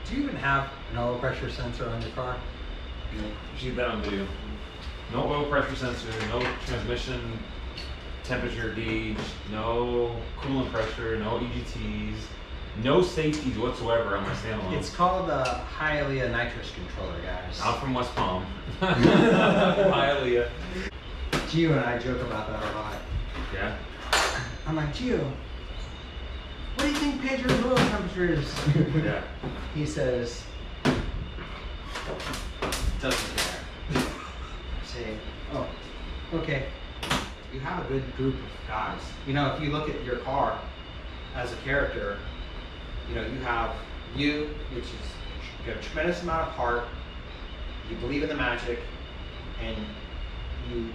Do you even have an oil pressure sensor on your car? You see that on video. No oil pressure sensor, no transmission temperature gauge, no coolant pressure, no EGTs, no safeties whatsoever on my standalone. It's called a Hialeah nitrous controller, guys. I'm from West Palm. Hialeah. Gio and I joke about that a lot. Yeah. I'm like, Gio, what do you think Pedro's oil temperature is? Yeah. He says, doesn't care. I say, oh, okay. You have a good group of guys. You know, if you look at your car as a character, you know, you have you, which is, you have a tremendous amount of heart, you believe in the magic, and you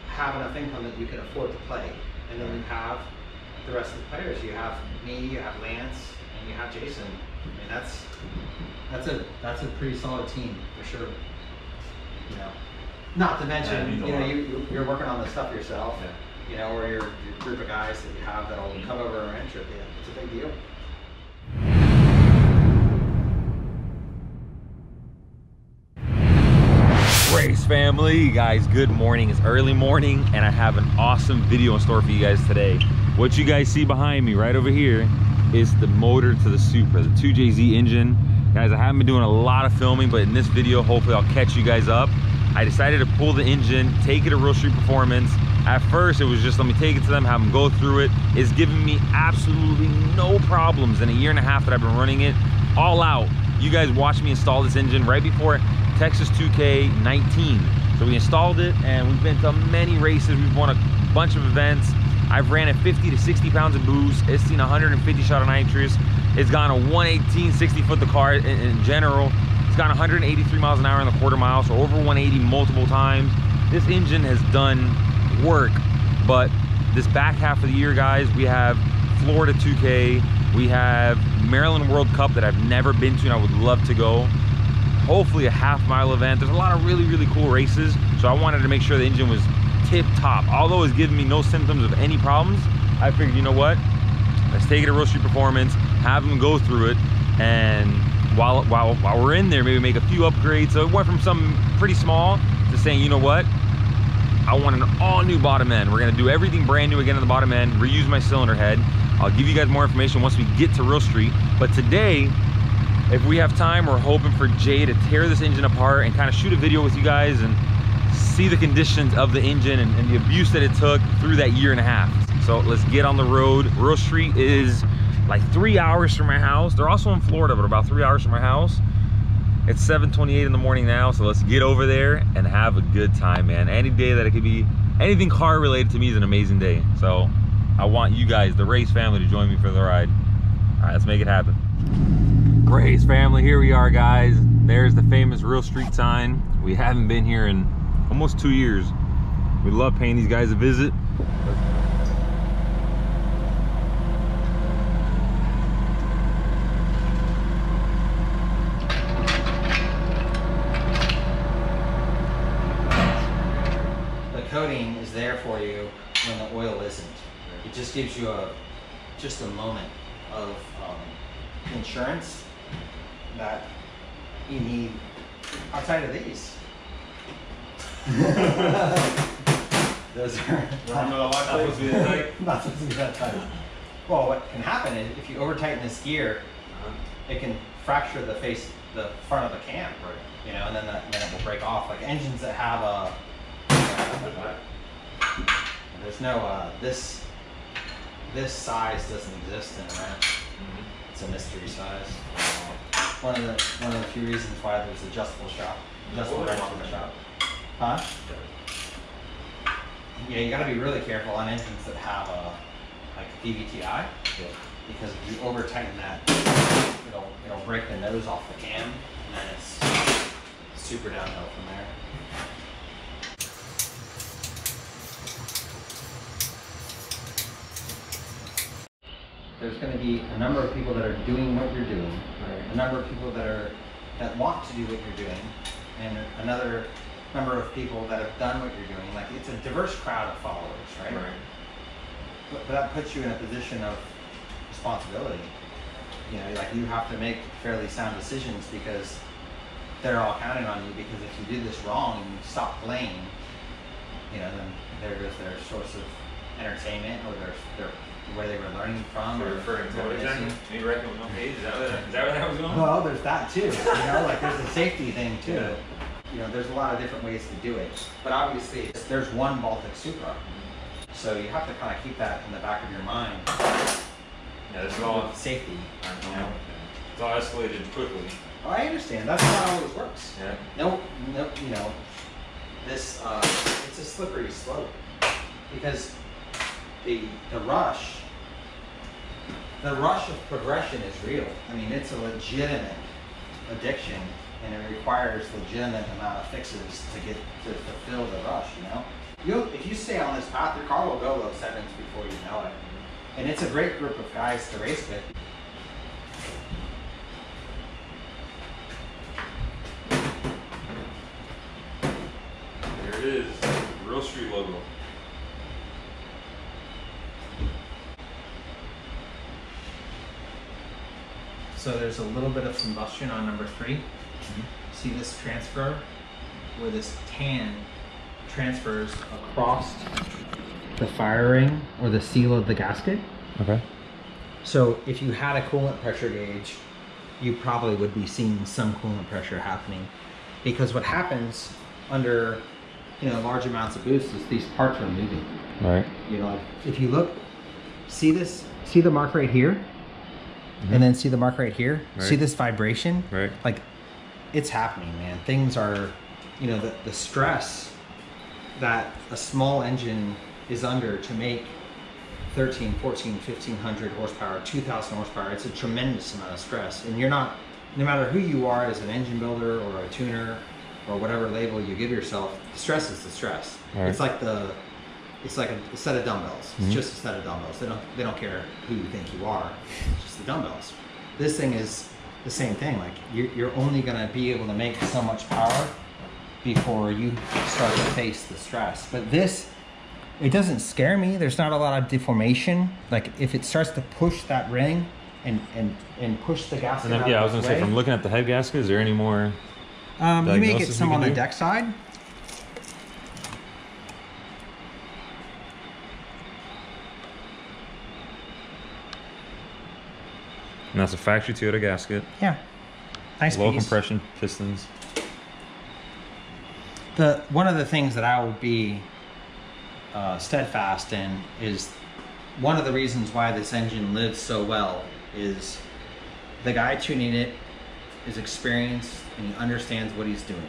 have enough income that you can afford to play. And then you have the rest of the players. You have me, you have Lance, and you have Jason. I mean, that's a pretty solid team for sure. You know, not to mention, you know, you're working on the stuff yourself. Yeah. You know, or your group of guys that you have that'll come over and enter it. It's a big deal. Race family, guys, good morning. It's early morning and I have an awesome video in store for you guys today. What you guys see behind me right over here is the motor to the Supra, the 2JZ engine. Guys, I haven't been doing a lot of filming, but in this video, hopefully I'll catch you guys up. I decided to pull the engine, take it to Real Street Performance. At first, it was just let me take it to them, have them go through it. It's given me absolutely no problems in a year and a half that I've been running it all out. You guys watched me install this engine right before Texas 2K19. So we installed it and we've been to many races. We've won a bunch of events. I've ran at 50 to 60 pounds of boost. It's seen 150 shot of nitrous. It's gone a 118, 60 foot the car in general. It's gone 183 miles an hour in the quarter mile, so over 180 multiple times. This engine has done work, but this back half of the year, guys, we have Florida 2K, we have Maryland World Cup that I've never been to and I would love to go. Hopefully a half-mile event. There's a lot of really, really cool races, so I wanted to make sure the engine was tip-top. Although it's giving me no symptoms of any problems, I figured, you know what? Let's take it to Real Street Performance, have them go through it, and while we're in there, maybe make a few upgrades. So it went from something pretty small to saying, you know what? I want an all-new bottom end. We're gonna do everything brand new again in the bottom end, reuse my cylinder head. I'll give you guys more information once we get to Real Street. But today, if we have time, we're hoping for Jay to tear this engine apart and kind of shoot a video with you guys and see the conditions of the engine and the abuse that it took through that year and a half. So let's get on the road. Real Street is like 3 hours from my house. They're also in Florida, but about 3 hours from my house. It's 7:28 in the morning now, so let's get over there and have a good time, man. Any day that it could be, anything car related to me is an amazing day. So I want you guys, the race family, to join me for the ride. All right, let's make it happen. Race family, here we are, guys. There's the famous Real Street sign. We haven't been here in almost 2 years. We love paying these guys a visit. Coating is there for you when the oil isn't. It just gives you just a moment of insurance that you need outside of these. Those are not supposed to be that tight. Well, what can happen is if you over tighten this gear, it can fracture the front of the cam, you know, and then it will break off. Like engines that have a there's no this size doesn't exist in that. It's a mystery size. One of the few reasons why there's adjustable wrench in the shop. Huh? Yeah, you got to be really careful on engines that have like VVTi, because if you over tighten that, it'll break the nose off the cam, and then it's super downhill from there. There's going to be a number of people that are doing what you're doing, a number of people that want to do what you're doing, and another number of people that have done what you're doing. Like, it's a diverse crowd of followers, right? But that puts you in a position of responsibility. You know, like you have to make fairly sound decisions because they're all counting on you, because if you do this wrong and you stop playing, you know, then there goes their source of entertainment or their where they were learning from. So or referring to what exactly? You reckon with no page? Is that where that was going? Well, there's that too. You know, like there's a safety thing too. Yeah. You know, there's a lot of different ways to do it. But obviously, there's one Baltic Supra. So you have to kind of keep that in the back of your mind. Yeah, this is all safety. You know? It's all escalated quickly. Well, I understand. That's how it always works. Yeah. No, you know, this it's a slippery slope because the rush of progression is real. I mean, it's a legitimate addiction, and it requires legitimate amount of fixes to fulfill the rush. You know, if you stay on this path, your car will go low sevens before you know it, and it's a great group of guys to race with. There it is, Real Street logo. So there's a little bit of combustion on number 3. See this transfer where this tan transfers across the fire ring or the seal of the gasket. Okay. So if you had a coolant pressure gauge, you probably would be seeing some coolant pressure happening, because what happens under, you know, large amounts of boost is these parts are moving. Right. You know, if you look, see the mark right here, and then see the mark right here. Right. See this vibration? Right. Like, it's happening, man. Things are, you know, the stress that a small engine is under to make 13, 14, 1500 horsepower, 2000 horsepower, it's a tremendous amount of stress. And you're not, no matter who you are as an engine builder or a tuner or whatever label you give yourself, the stress is the stress. Right. It's like a set of dumbbells. It's just a set of dumbbells. They don't care who you think you are. It's just the dumbbells. This thing is the same thing. Like you're only gonna be able to make so much power before you start to face the stress. But this, it doesn't scare me. There's not a lot of deformation. Like if it starts to push that ring and push the gasket out Yeah, I was of gonna the say, way, from looking at the head gasket, is there any more? you may get diagnosis some we on can the do? deck side. And that's a factory Toyota gasket. Yeah, nice Low piece. compression pistons. One of the things that I would be steadfast in is one of the reasons why this engine lives so well is the guy tuning it is experienced and he understands what he's doing.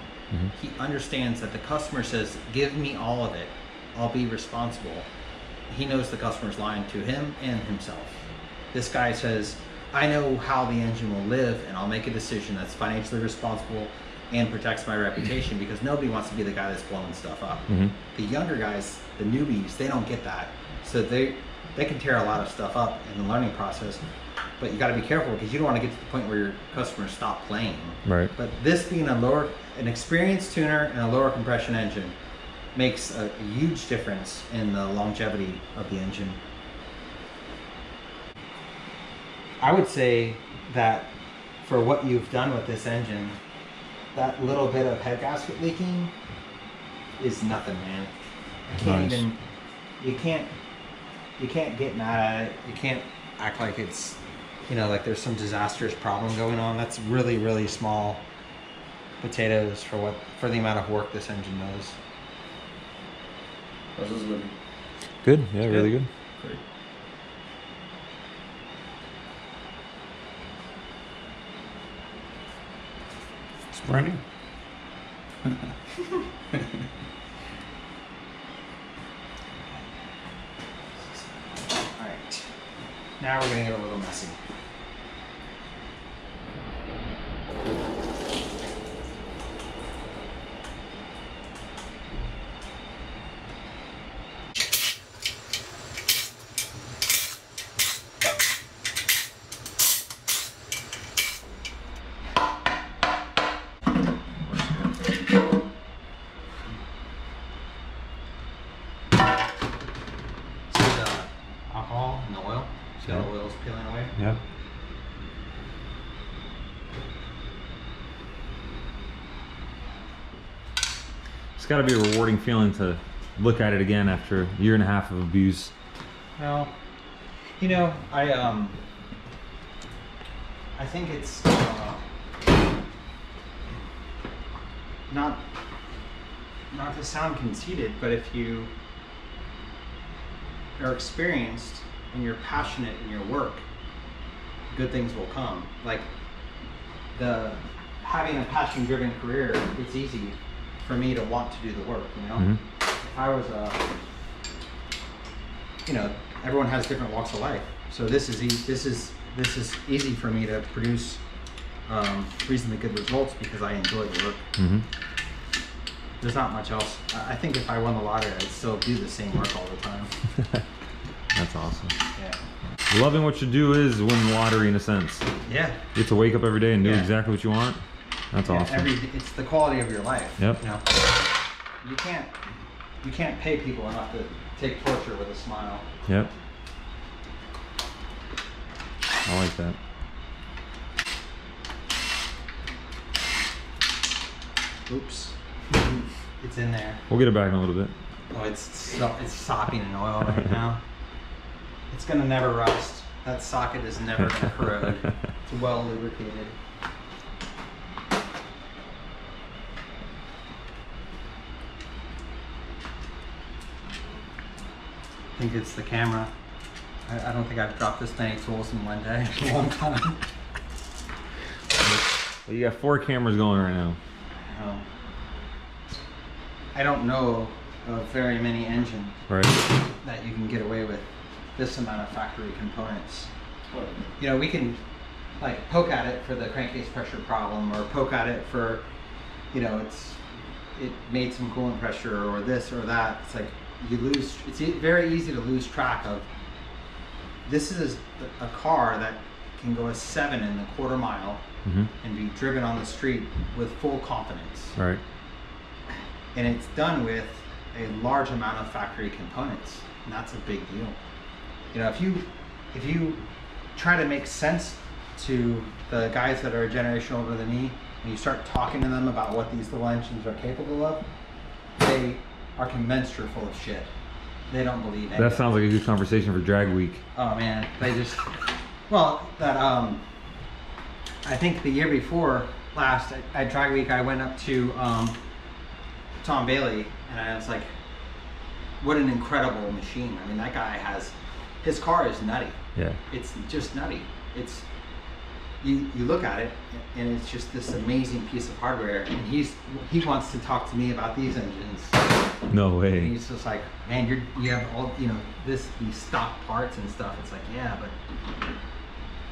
He understands that the customer says, give me all of it, I'll be responsible. He knows the customer's lying to him and himself. This guy says, I know how the engine will live and I'll make a decision that's financially responsible and protects my reputation, because nobody wants to be the guy that's blowing stuff up. The younger guys, the newbies, they don't get that. So they can tear a lot of stuff up in the learning process, but you got to be careful because you don't want to get to the point where your customers stop playing. Right. But this being an experienced tuner and a lower compression engine makes a huge difference in the longevity of the engine. I would say that for what you've done with this engine, that little bit of head gasket leaking is nothing, man. You can't get mad at it. You can't act like it's, you know, like there's some disastrous problem going on. That's really, really small potatoes for the amount of work this engine does. How's this looking? Good. Yeah, really good. Great. It's brand new. All right, now we're gonna get a little messy. Alcohol and the oil. See how the oil's peeling away? Yeah. It's got to be a rewarding feeling to look at it again after a year and a half of abuse. Well, you know, I think it's not to sound conceited, but if you are experienced and you're passionate in your work, good things will come. Like having a passion-driven career, it's easy for me to want to do the work. You know, if I was you know, everyone has different walks of life, so this is easy for me to produce reasonably good results because I enjoy the work. There's not much else. I think if I won the lottery, I'd still do the same work all the time. That's awesome. Yeah. Loving what you do is win the lottery in a sense. Yeah. You get to wake up every day and do exactly what you want. That's awesome. It's the quality of your life. Yep. You know, you can't pay people enough to take torture with a smile. Yep. I like that. Oops. It's in there. We'll get it back in a little bit. Oh, it's sopping in oil right now. It's gonna never rust. That socket is never gonna corrode. It's well lubricated. I think it's the camera. I don't think I've dropped this many tools in one day in a long time. Well, you got 4 cameras going right now. I don't know of very many engines that you can get away with this amount of factory components. You know, we can like poke at it for the crankcase pressure problem, or poke at it for, you know, it made some coolant pressure or this or that. It's like you lose. It's very easy to lose track of. This is a car that can go a 7 in the quarter mile and be driven on the street with full confidence. Right. And it's done with a large amount of factory components, and that's a big deal. You know, if you try to make sense to the guys that are a generation older than me, and you start talking to them about what these little engines are capable of, they are convinced you're full of shit. They don't believe anything. That sounds like a good conversation for drag week. Oh man, they just, well, that I think the year before last at drag week, I went up to Tom Bailey, and I was like, what an incredible machine. I mean, that guy his car is nutty. Yeah. It's just nutty. It's, you look at it and it's just this amazing piece of hardware, and he wants to talk to me about these engines. No way. And he's just like, man, you have all, you know, these stock parts and stuff. It's like, yeah,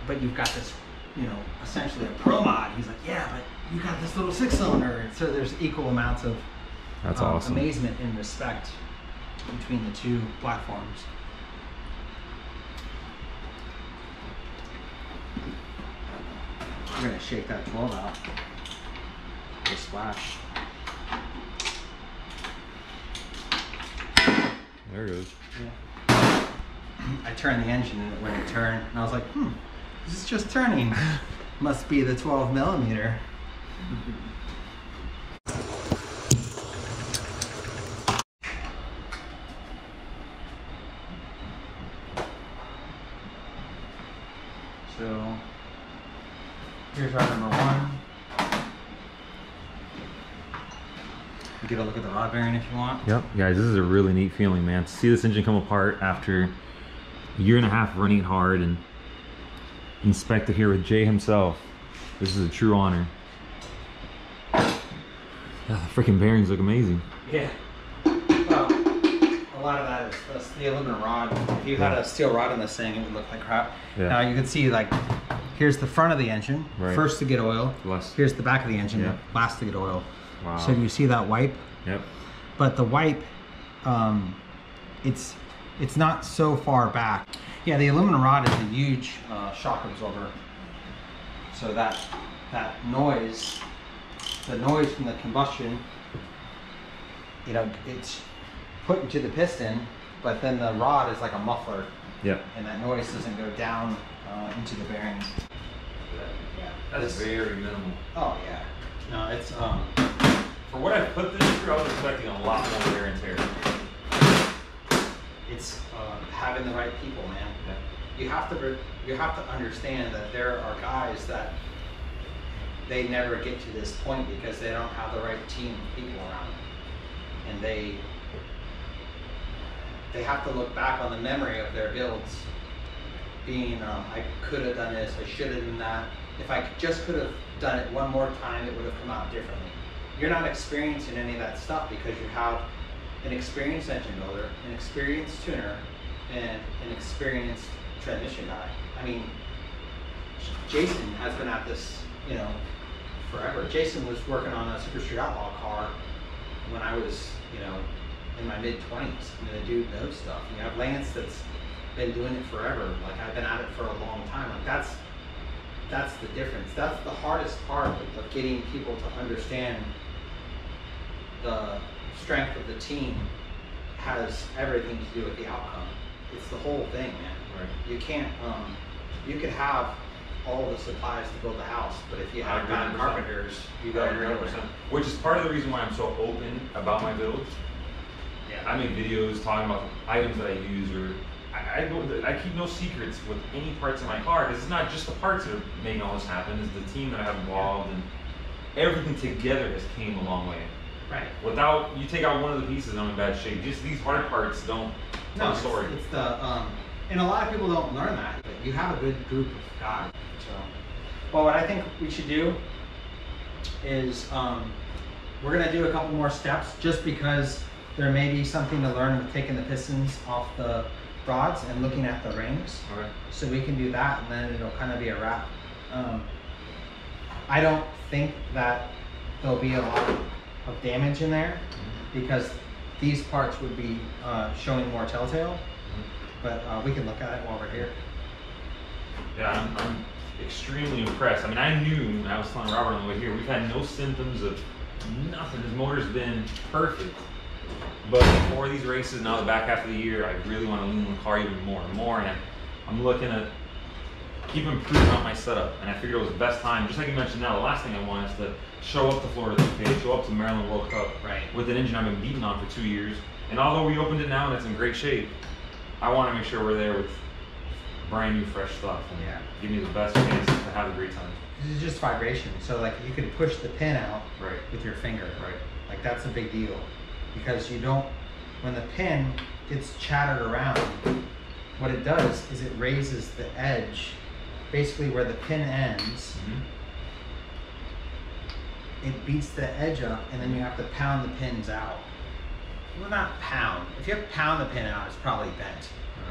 but you've got this, you know, essentially a pro mod. He's like, yeah, but you got this little 6-cylinder. So there's equal amounts of That's awesome. amazement and respect between the two platforms. We're gonna shake that 12 out. The splash. There it goes. Yeah. I turned the engine and it wouldn't turn, and I was like, this is just turning. Must be the 12 millimeter. So here's rod number 1. You get a look at the rod bearing if you want. Yep, guys, this is a really neat feeling, man. To see this engine come apart after a year and a half of running it hard and inspect it here with Jay himself. This is a true honor. Yeah, the freaking bearings look amazing. Yeah. Well, a lot of that is the aluminum rod. If you had a steel rod in this thing, it would look like crap. Yeah. Now you can see, like, here's the front of the engine, first to get oil. Here's the back of the engine, last to get oil. Wow. So you see that wipe? Yep. But the wipe, it's not so far back. Yeah, the aluminum rod is a huge shock absorber. So that noise, the noise from the combustion, you know, it's put into the piston, but then the rod is like a muffler. Yep. And that noise doesn't go down into the bearings. That's very minimal. Oh yeah. No, it's for what I've put this through, I was expecting a lot more wear and tear. It's having the right people, man. Yeah. You have to understand that there are guys that they never get to this point because they don't have the right team of people around them, and they have to look back on the memory of their builds being, I could have done this, I should have done that. If I just could have done it one more time, it would have come out differently. You're not experiencing any of that stuff because you have an experienced engine builder, an experienced tuner, and an experienced transmission guy. I mean, Jason has been at this, you know, forever. Jason was working on a Super Street Outlaw car when I was, you know, in my mid-20s. I mean, the dude knows stuff. You have Lance that's been doing it forever. Like, I've been at it for a long time. Like, that's the difference. That's the hardest part of getting people to understand the strength of the team has everything to do with the outcome. It's the whole thing, man. Right. You can't, you could have all the supplies to build a house, but if you have bad carpenters, you go 100%. Which is part of the reason why I'm so open about my builds. Yeah. I make videos talking about items that I use, or I keep no secrets with any parts of my car, because it's not just the parts that are making all this happen, it's the team that I have involved, and everything together has came a long way. Right. Without, you take out one of the pieces, I'm in bad shape. Just these hard parts don't tell the story. It's the, and a lot of people don't learn that, but you have a good group of guys. So, well, what I think we should do is, we're gonna do a couple more steps, just because there may be something to learn with taking the pistons off the rods and looking at the rings. Okay. So we can do that, and then it'll kind of be a wrap. I don't think that there'll be a lot of damage in there, because these parts would be showing more telltale, but we can look at it while we're here. Yeah, I'm extremely impressed. I mean, I knew, I was telling Robert on the way here, we've had no symptoms of nothing. His motor's been perfect. But for these races, now the back half of the year, I really want to lean on the car even more and more. And I'm looking at keep improving on my setup. And I figured it was the best time, just like you mentioned now, the last thing I want is to show up to Florida 2K, show up to Maryland World Cup with an engine I've been beating on for 2 years. And although we opened it now and it's in great shape, I want to make sure we're there with brand new, fresh stuff. And give me the best chance to have a great time. This is just vibration. So like you can push the pin out with your finger. Right. Like that's a big deal. Because you don't, when the pin gets chattered around, what it does is it raises the edge, basically where the pin ends. It beats the edge up, and then you have to pound the pins out. Well, not pound. If you have to pound the pin out, it's probably bent.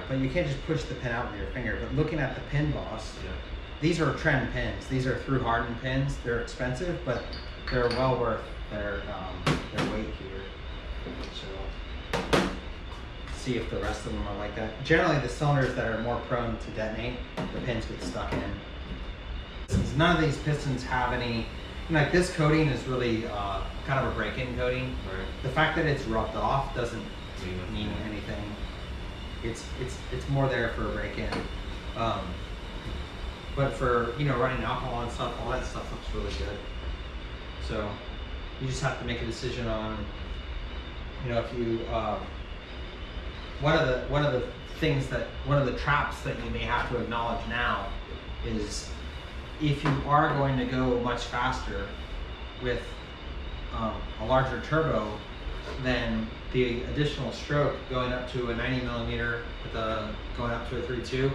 But you can't just push the pin out with your finger. But looking at the pin boss, these are trend pins. These are through hardened pins. They're expensive, but they're well worth their weight here. So, see if the rest of them are like that. Generally, the cylinders that are more prone to detonate, the pins get stuck in. Since none of these pistons have any, like this coating is really kind of a break-in coating. The fact that it's rubbed off doesn't mean anything. It's more there for a break-in. But for running alcohol and stuff, all that stuff looks really good. So you just have to make a decision on if you one of the traps that you may have to acknowledge now is if you are going to go much faster with a larger turbo, then the additional stroke going up to a 90 millimeter with going up to a 3.2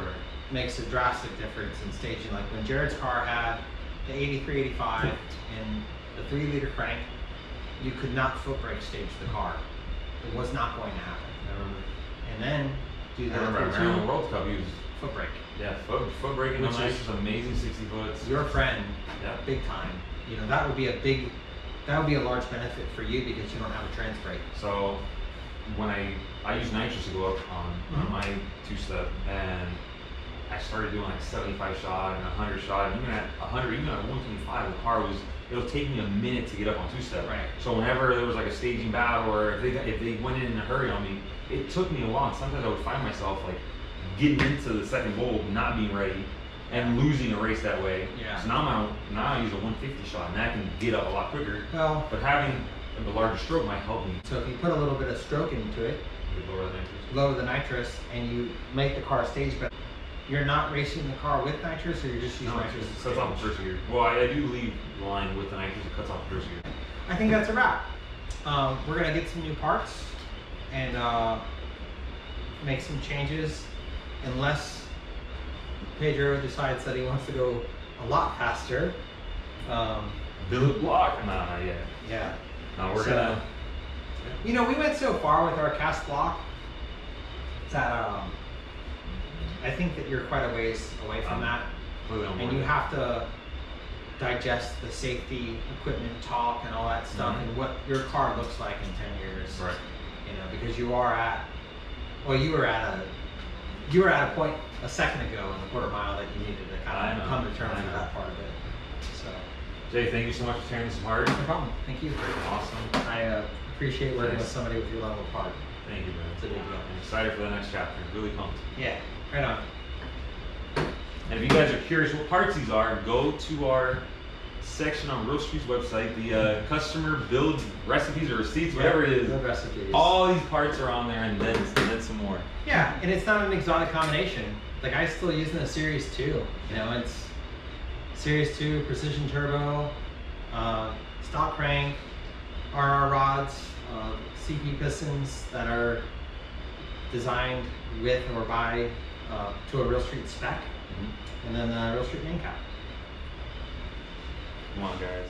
makes a drastic difference in staging. Like when Jared's car had the 8385 and the 3-liter crank, you could not foot brake stage the car. It was not going to happen. And then do the Maryland World Cup used foot brake. Yeah, foot braking on ice is amazing. 60 foots. Your friend, big time. That would be a large benefit for you because you don't have a trans brake. So when I use nitrous to go up on my 2-step, and I started doing like 75 shot and 100 shot, and even at 100, even at 125, the car it'll take me a minute to get up on 2-step. So whenever there was like a staging battle, or if they went in a hurry on me, it took me a while. Sometimes I would find myself like getting into the second bowl, not being ready, and losing a race that way. So now I use a 150 shot, and I can get up a lot quicker. Well, but having the larger stroke might help me. So if you put a little bit of stroke into it, lower the nitrous, and you make the car stage better, you're not racing the car with nitrous, or you're just using nitrous? It cuts off the first gear. Well, I do leave the line with the nitrous, it cuts off the first gear. I think that's a wrap. We're gonna get some new parts and make some changes, unless Pedro decides that he wants to go a lot faster. Build block? No, not yet. Yeah. No, we're gonna. You know, we went so far with our cast block that I think that you're quite a ways away from that, and you have to digest the safety equipment talk and all that stuff, and what your car looks like in 10 years. Right. You know, because you are at, well, you were at a point a second ago in the quarter mile that you needed to kind of come to terms with that part of it. So, Jay, thank you so much for tearing this apart. no problem. Thank you. Awesome. I appreciate working with somebody with your level of heart. Thank you, man. It's a big deal. I'm excited for the next chapter. Really pumped. Yeah, right on. And if you guys are curious what parts these are, go to our section on Real Street's website, the customer build recipes or receipts, whatever it is. Build recipes. All these parts are on there, and then some more. Yeah, and it's not an exotic combination. Like, I still using the Series 2. You know, it's Series 2 precision turbo, stock crank, RR rods, CP pistons that are designed with or by to a Real Street spec, and then the Real Street main cap. Come on, guys.